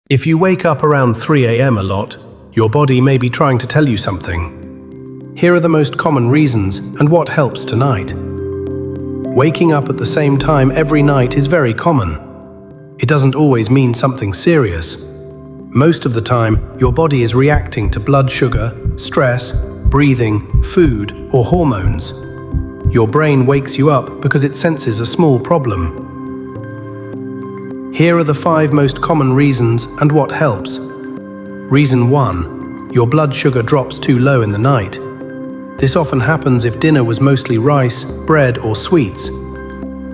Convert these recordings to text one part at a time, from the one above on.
If you wake up around 3 a.m. a lot, your body may be trying to tell you something. Here are the most common reasons and what helps tonight. Waking up at the same time every night is very common. It doesn't always mean something serious. Most of the time, your body is reacting to blood sugar, stress, breathing, food, or hormones. Your brain wakes you up because it senses a small problem. Here are the 5 most common reasons and what helps. Reason 1. Your blood sugar drops too low in the night. This often happens if dinner was mostly rice, bread, or sweets.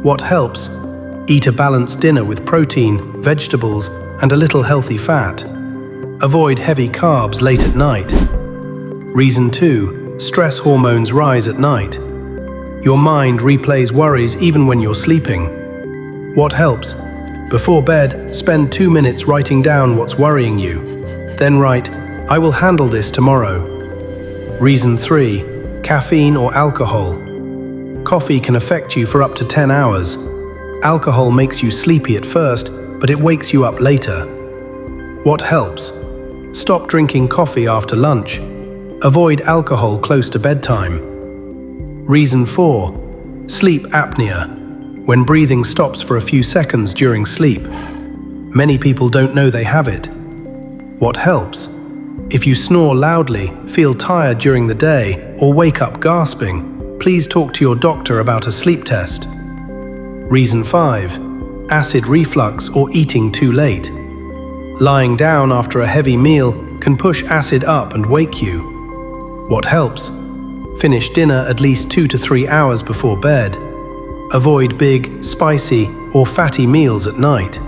What helps? Eat a balanced dinner with protein, vegetables, and a little healthy fat. Avoid heavy carbs late at night. Reason 2. Stress hormones rise at night. Your mind replays worries even when you're sleeping. What helps? Before bed, spend 2 minutes writing down what's worrying you. Then write, "I will handle this tomorrow." Reason 3. Caffeine or alcohol. Coffee can affect you for up to 10 hours. Alcohol makes you sleepy at first, but it wakes you up later. What helps? Stop drinking coffee after lunch. Avoid alcohol close to bedtime. Reason 4. Sleep apnea. When breathing stops for a few seconds during sleep. Many people don't know they have it. What helps? If you snore loudly, feel tired during the day, or wake up gasping, please talk to your doctor about a sleep test. Reason 5. Acid reflux or eating too late. Lying down after a heavy meal can push acid up and wake you. What helps? Finish dinner at least 2 to 3 hours before bed. Avoid big, spicy, or fatty meals at night.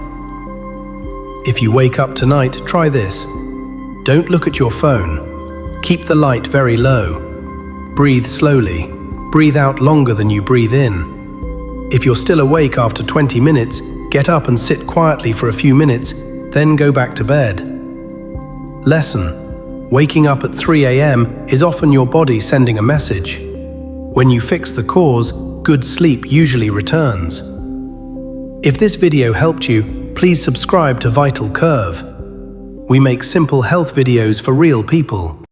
If you wake up tonight, try this. Don't look at your phone. Keep the light very low. Breathe slowly. Breathe out longer than you breathe in. If you're still awake after 20 minutes, get up and sit quietly for a few minutes, then go back to bed. Lesson: waking up at 3 a.m. is often your body sending a message. When you fix the cause, good sleep usually returns. If this video helped you, please subscribe to Vital Curve. We make simple health videos for real people.